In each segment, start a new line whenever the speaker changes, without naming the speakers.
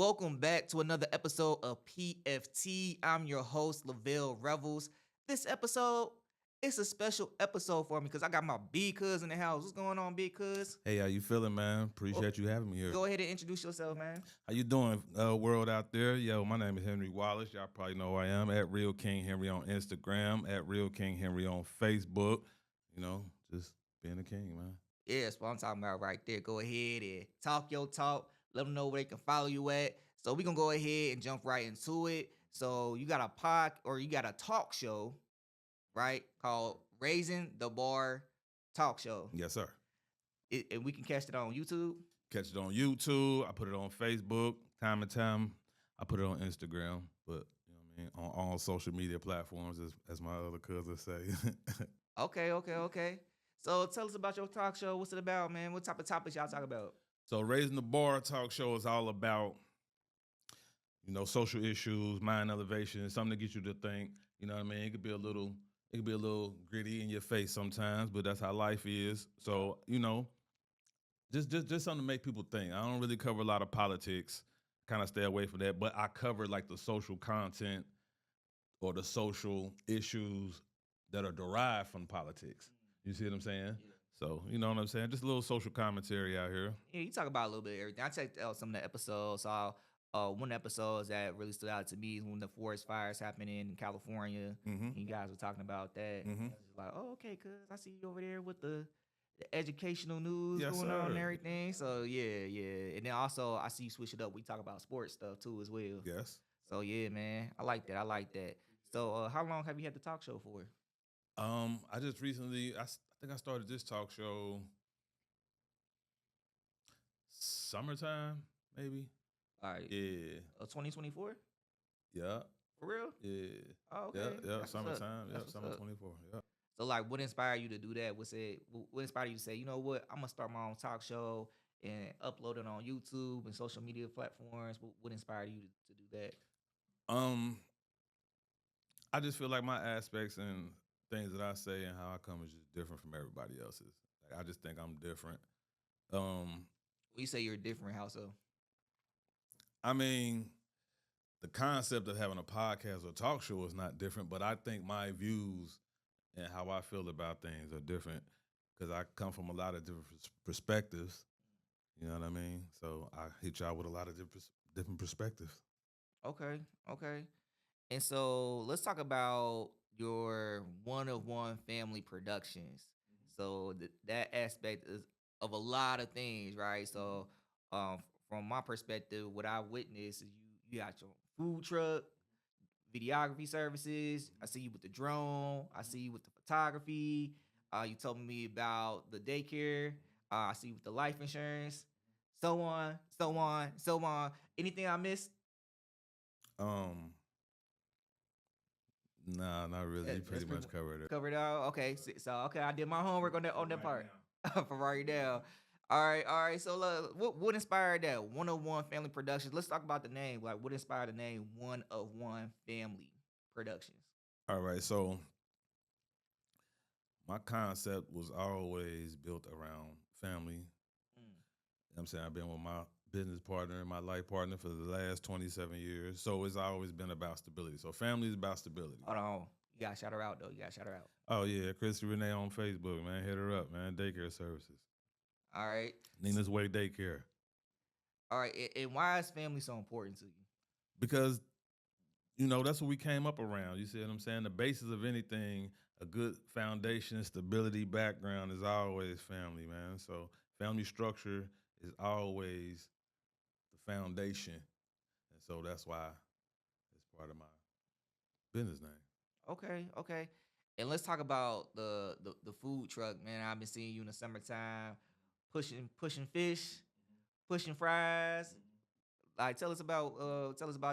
welcome back to another episode of PFT. I'm your host, Lovell Revels. This episode, it's a special episode for me because I got my big cuz in the house. What's going on, big cuz?
Hey, how you feeling, man?
Well,
Appreciate you having me here.
go ahead and introduce yourself, man.
How you doing, world out there? Yo, my name is Henry Wallace. Y'all probably know who I am. At Real King Henry on Instagram. At Real King Henry on Facebook. You know, just being a king, man.
Yeah, that's what I'm talking about right there. Go ahead and talk your talk. Let them know where they can follow you at. So we're going to go ahead and jump right into it. So you got you got a talk show, right, called Raising the Bar Talk Show.
Yes, sir.
And we can catch it on YouTube.
Catch it on YouTube. I put it on Facebook. Time and time, I put it on Instagram. But, you know what I mean, on all social media platforms, as my other cousins say.
Okay. So tell us about your talk show. What's it about, man? What type of topics y'all talk about?
So Raising the Bar Talk Show is all about, you know, social issues, mind elevation, something to get you to think. You know what I mean? It could be a little gritty in your face sometimes, but that's how life is. So, you know, just something to make people think. I don't really cover a lot of politics, kind of stay away from that, but I cover like the social content or the social issues that are derived from politics. You see what I'm saying?
Yeah.
So, you know what I'm saying? Just a little social commentary out here.
Yeah, you talk about a little bit of everything. I checked out some of the episodes. Saw one of the episodes that really stood out to me is when the forest fires happened in California.
Mm-hmm.
You guys were talking about that.
Mm-hmm.
I was just like, oh, okay, cuz I see you over there with the educational news
Yes,
going on and
sir.
everything. So yeah. And then also I see you switch it up. We talk about sports stuff too as well.
Yes.
So yeah, man. I like that. So how long have you had the talk show for?
I just recently, I think I started this talk show summertime, maybe.
All right.
Yeah.
2024?
Yeah.
For real?
Yeah.
Oh, okay.
Yeah.
That's what's up.
Summertime.
That's
Yeah.
what's
Summer
up.
24. Yeah.
So, like, what inspired you to do that? What inspired you to say, you know what, I'm gonna start my own talk show and upload it on YouTube and social media platforms? What inspired you to do that?
Um, I just feel like my aspects and things that I say and how I come is just different from everybody else's. Like, I just think I'm different.
When you say you're different, how so?
I mean, the concept of having a podcast or talk show is not different, but I think my views and how I feel about things are different because I come from a lot of different perspectives. You know what I mean? So I hit y'all with a lot of different perspectives.
Okay. And so let's talk about your one-of-one family productions. So that aspect is of a lot of things, right? So from my perspective, what I witnessed is you got your food truck, videography services. I see you with the drone. I see you with the photography. You told me about the daycare. I see you with the life insurance. So on. Anything I missed?
Um, nah, not really. You
That's
pretty much covered it.
covered out. Okay, so okay, I did my homework on that part. For right now. All right. So what inspired that one of one family productions? Let's talk about the name. Like, what inspired the name One of One Family Productions?
All right, so my concept was always built around family.
Mm.
I'm saying I've been with my business partner and my life partner for the last 27 years. So it's always been about stability. So family is about stability.
Hold on, you gotta shout her out though. You gotta shout her out.
Oh, yeah. Chrissy Renee on Facebook, man. Hit her up, man. Daycare services.
All right,
Nina's Way Daycare.
all right. And why is family so important to you?
Because, you know, that's what we came up around. You see what I'm saying? The basis of anything, a good foundation, stability, background is always family, man. So family structure is always the foundation. And so that's why it's part of my business name.
Okay. And let's talk about the food truck, man. I've been seeing you in the summertime pushing fish, pushing fries. Like, tell us about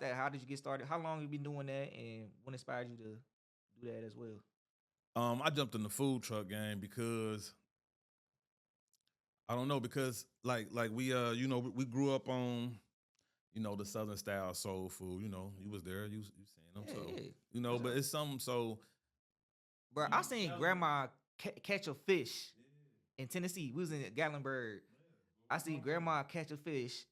that. How did you get started? How long you been doing that, and what inspired you to do that as well?
I jumped in the food truck game because I don't know, because like we you know, we grew up on, you know, the Southern style soul food. You know, you was there, you seen them,
Yeah,
so
yeah.
you know,
For
but
sure.
it's something so
Bro, I seen grandma catch a fish in Tennessee. We was in Gatlinburg. I seen grandma catch a fish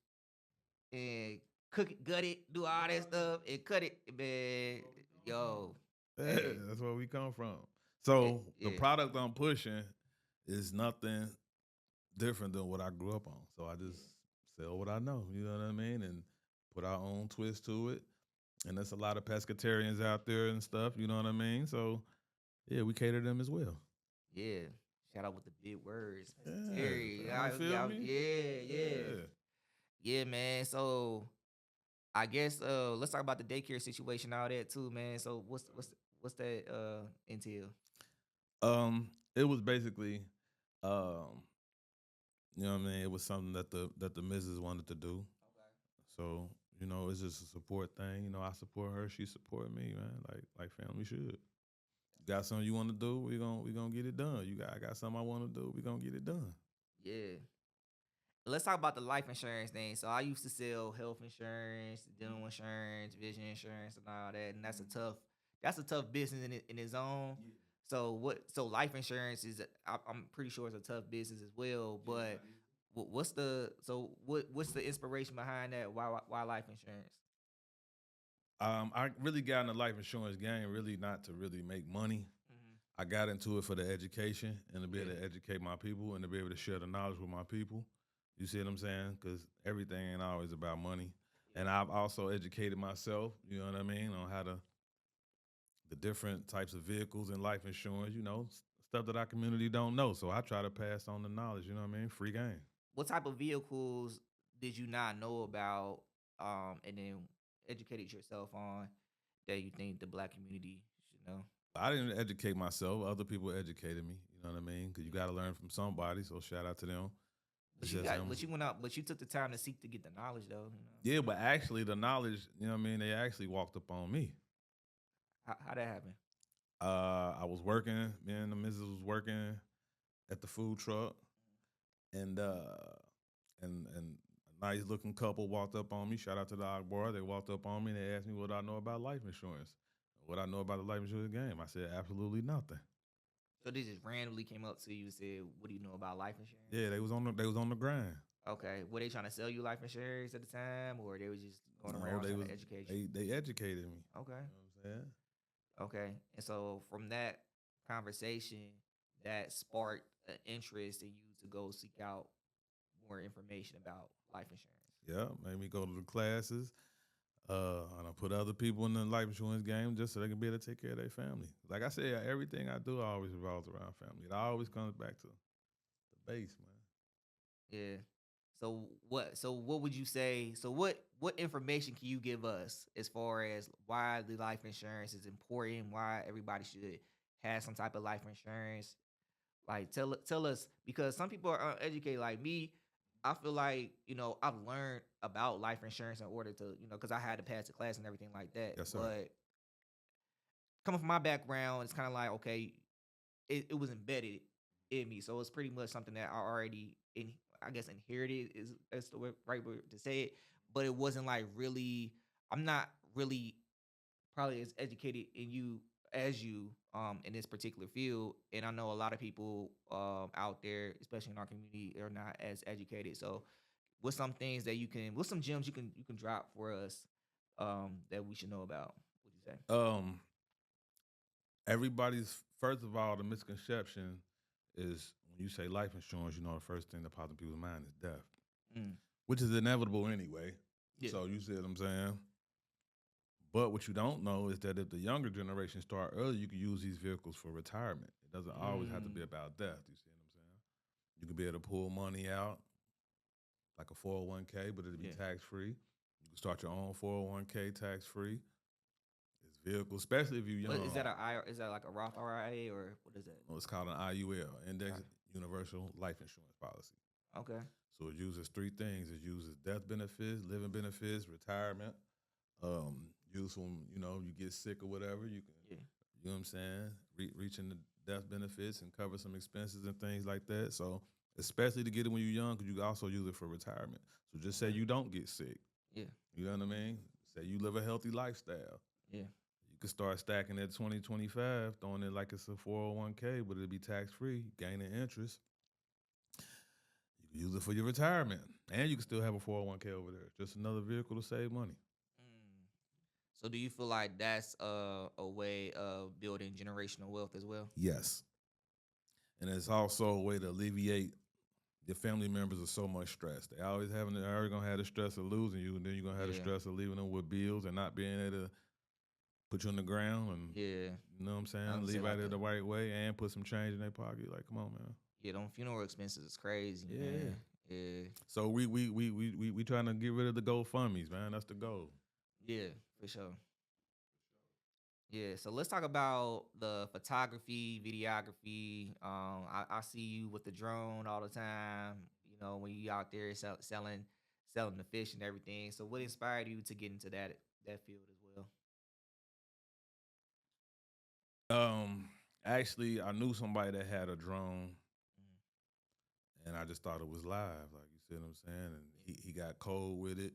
and cook it, gut it, do all that stuff, and cut it, man. Yo,
Yeah,
hey,
that's where we come from.
yeah,
So the
yeah,
product I'm pushing is nothing different than what I grew up on. So I just sell what I know, you know what I mean? And put our own twist to it. And there's a lot of pescatarians out there and stuff, you know what I mean? So yeah, we cater to them as well.
yeah. Shout out with the big words, pescatarian.
Yeah, you feel me?
Yeah, yeah,
Yeah.
yeah, man. So I guess let's talk about the daycare situation, all that too, man. So what's that entail?
It was basically, um, you know what I mean? It was something that the missus wanted to do.
Okay.
So, you know, it's just a support thing. You know, I support her, she support me, man. Like family should. You got something you want to do, we gonna get it done. I got something I want to do, we gonna get it done.
Yeah. Let's talk about the life insurance thing. So I used to sell health insurance, dental insurance, vision insurance, and all that, and that's a tough business in its own. So so life insurance is I'm pretty sure it's a tough business as well. But what's the inspiration behind that? Why life insurance?
I really got in the life insurance game really not to really make money.
Hmm.
I got into it for the education and to be able
Yeah,
to educate my people and to be able to share the knowledge with my people. You see what I'm saying? Because everything ain't always about money.
yeah.
And I've also educated myself, you know what I mean, on how to the different types of vehicles and life insurance, you know, stuff that our community don't know. So I try to pass on the knowledge, you know what I mean? Free game.
What type of vehicles did you not know about, and then educated yourself on that you think the black community should know?
I didn't educate myself. Other people educated me, you know what I mean? Because you got to learn from somebody. So shout out to them. It's just
But you went out, but you took the time to seek to get the knowledge, though. You know,
yeah, but actually the knowledge, you know what I mean? They actually walked up on me.
how that happened?
I was working, me and the missus was working at the food truck, and and a nice looking couple walked up on me. Shout out to the Akbar. They walked up on me and they asked me what I know about life insurance. What I know about the life insurance game. I said absolutely nothing.
So they just randomly came up to you and said, "What do you know about life insurance?"
Yeah, they was on the grind.
Okay, were they trying to sell you life insurance at the time, or they was just going
No,
around
they
trying
was
to educate you?
they educated me.
Okay,
You know what I'm saying?
okay. And so from that conversation, that sparked an interest in you to go seek out more information about life insurance.
Yeah, made me go to the classes. And I put other people in the life insurance game just so they can be able to take care of their family. Like I said, everything I do always revolves around family. It always comes back to the base, man.
Yeah. So what would you say? So what information can you give us as far as why the life insurance is important, why everybody should have some type of life insurance? Like tell us, because some people are uneducated like me. I feel like, I've learned about life insurance in order to, cuz I had to pass the class and everything like that.
Yes, sir.
But coming from my background, it's kind of like, okay, it was embedded in me. So it's pretty much something that I already I guess inherited is that's the right word to say it. But it wasn't like really, I'm not really probably as educated in you as you in this particular field. And I know a lot of people out there, especially in our community, are not as educated. So what's some gems you can drop for us that we should know about? What do you say?
Um, everybody's first of all, the misconception is when you say life insurance, you know the first thing that pops in people's mind is death,
Mm,
which is inevitable anyway.
yeah.
So you see what I'm saying? But what you don't know is that if the younger generation start early, you can use these vehicles for retirement. It doesn't always have to be
Mm,
about death. You see what I'm saying? You can be able to pull money out like a 401k, but it'll be
yeah.
tax free. You can start your own 401k tax free. It's vehicles, especially if you're
What is
young.
that? Is that like a Roth IRA or what is that?
It's called an IUL, Index
Okay.
Universal Life Insurance Policy.
Okay.
So it uses three things. It uses death benefits, living benefits, retirement. Use when you get sick or whatever. You can,
Yeah.
you know what I'm saying, reaching the death benefits and cover some expenses and things like that. So especially to get it when you're young, because you can also use it for retirement. So just say
Okay.
you don't get sick.
Yeah.
You know what I mean? Say you live a healthy lifestyle.
Yeah.
You could start stacking at 2025, throwing it like it's a 401k, but it'll be tax free, gaining interest. Use it for your retirement. And you can still have a 401k over there. Just another vehicle to save money.
Mm. So do you feel like that's a way of building generational wealth as well?
Yes. And it's also a way to alleviate your family members of so much stress. They're always gonna have the stress of losing you, and then you're gonna have the
Yeah.
stress of leaving them with bills and not being able to put you on the ground and
Yeah.
you know what I'm
I
saying,
say
leave out
like
there the right way and put some change in their pocket. Like, come on, man.
yeah, them funeral expenses is crazy,
Yeah.
man. Yeah.
So we trying to get rid of the GoFundMe's, man. That's the goal.
Yeah, for sure. Yeah, so let's talk about the photography, videography. I see you with the drone all the time. You know, when you out there selling the fish and everything. So, what inspired you to get into that field as well?
Um, Actually, I knew somebody that had a drone,
Mm,
and I just thought it was live. Like, you see what I'm saying? And he got cold with it,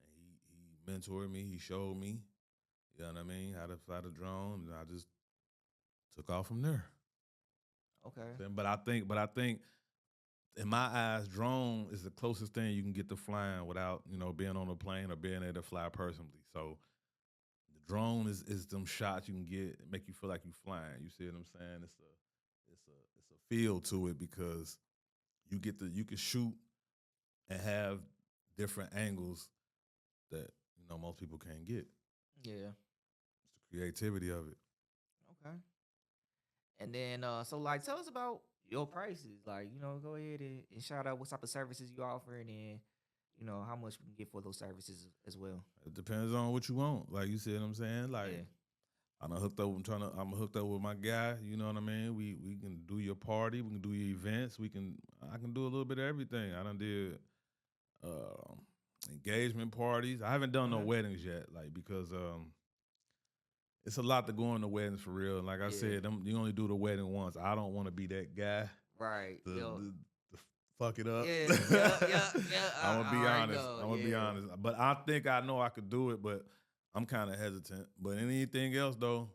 and he mentored me. He showed me, you know what I mean, how to fly the drone, and I just took off from there.
okay.
But I think in my eyes, drone is the closest thing you can get to flying without, being on a plane or being able to fly personally. So the drone is them shots you can get and make you feel like you flying. You see what I'm saying? It's a feel to it because you can shoot and have different angles that most people can't get.
Yeah.
It's the creativity of it.
Okay. And then, so like, tell us about your prices. Like, go ahead and shout out what type of services you offer, and then, how much we can get for those services as well.
It depends on what you want. Like you see what I'm saying? Like
Yeah.
I'm hooked up. I'm hooked up with my guy. You know what I mean? We can do your party. We can do your events. I can do a little bit of everything. I done did uh, engagement parties. I haven't done no
Okay.
weddings yet, like because it's a lot to go into weddings for real. And like I
Yeah.
said, you only do the wedding once. I don't want to be that guy
Right.
to,
Yo.
to fuck it up.
Yeah. Yeah. Yeah. Yeah.
I'm gonna
I
be
already
honest.
know.
I'm gonna be
Yeah.
honest. But I think I know I could do it, but I'm kind of hesitant. But anything else though,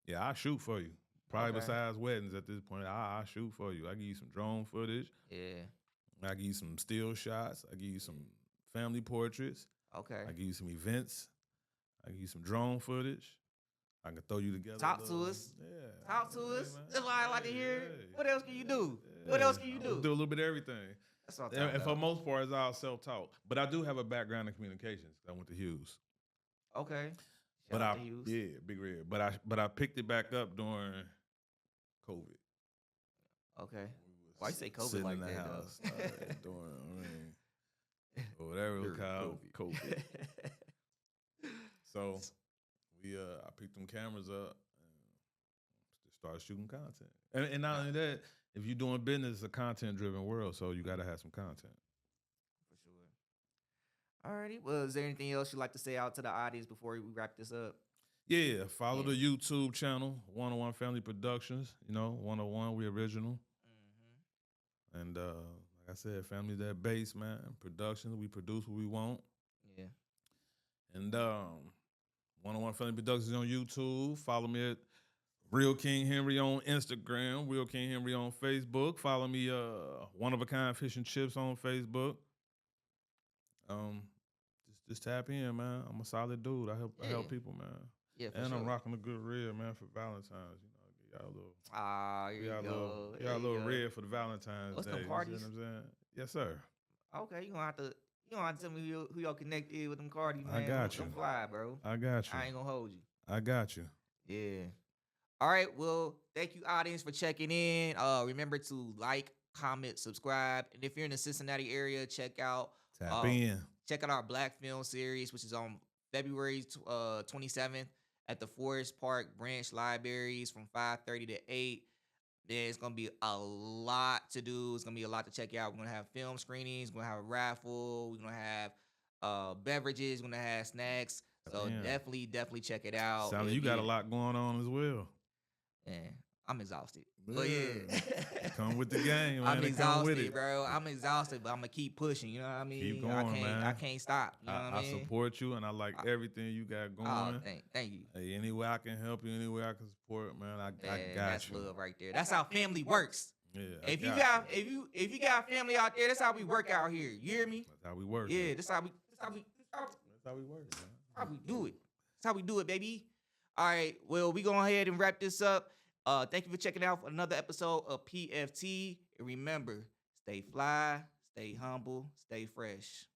yeah, I shoot for you. Probably
Okay.
besides weddings at this point, I shoot for you. I give you some drone footage.
Yeah.
I give you some still shots. I give you some family portraits.
Okay.
I give you some events. I give you some drone footage. I can throw you together.
Talk to us.
Yeah.
Talk to us.
Man.
That's what I like to hear.
Hey.
What else can you do?
Yeah.
What else can you do?
Do a little bit of everything.
That's what I'm talking
And for
about.
most part, it's all self-taught. But I do have a background in communications. I went to Hughes.
Okay.
But
Shout out to Hughes.
yeah, Big Red. But I picked it back up during COVID.
Okay.
We
Why you
was
say COVID
sitting
like
in the
that,
house
though?
or whatever it was
During
called, COVID. So I picked them cameras up and just started shooting content. And not only that, if you're doing business, it's a content-driven world, so you got to have some content.
For sure. Alrighty. Well, is there anything else you'd like to say out to the audience before we wrap this up?
Yeah, follow
Yeah.
the YouTube channel, 101 Family Productions. 101, we original.
Mm-hmm.
And like I said, family's that base, man. Productions, we produce what we want.
Yeah.
And 101 Family Productions on YouTube. Follow me at Real King Henry on Instagram, Real King Henry on Facebook. Follow me, One of a Kind Fish and Chips on Facebook. Just tap in, man. I'm a solid dude. I help people, man.
Yeah, for
And
sure.
I'm rocking a good red, man, for Valentine's. Get y'all a little.
Here you go.
Get y'all a little red for the Valentine's
What's
Day.
them
You see
parties?
what I'm saying? Yes, sir.
Okay, you gonna have to tell me who y'all connected with them Cardis, man.
I got you.
Don't fly, bro.
I got you.
I ain't gonna hold you.
I got you.
Yeah. All right. Well, thank you, audience, for checking in. Remember to like, comment, subscribe, and if you're in the Cincinnati area, check out
Tap in.
our Black Film series, which is on February 27th at the Forest Park Branch Libraries from 5:30 to 8. There's gonna be a lot to do. It's gonna be a lot to check out. We're gonna have film screenings. We're gonna have a raffle. We're gonna have beverages. We're gonna have snacks. So
Damn.
definitely check it out.
Sounds like you got a lot going on as well.
Man, I'm exhausted. But yeah.
Come with the game, man.
I'm
Come with
exhausted,
it.
bro. I'm exhausted, but I'm gonna keep pushing. You know what I mean?
Keep going, man.
I can't stop. You know what I
I
mean?
support you, and I like everything you got going.
Oh, thank you.
Hey, any way I can help you, any way I can support, man, I got
That's
you.
love right there. That's how family works.
Yeah,
If you got if you got family out there, that's how we work out here. You hear me?
That's how we work.
Yeah, that's how we
work. Man.
how we do it. That's how we do it, baby. All right. Well, we go ahead and wrap this up. Thank you for checking out another episode of PFT. And remember, stay fly, stay humble, stay fresh.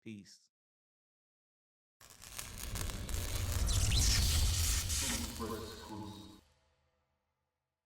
Peace.
First.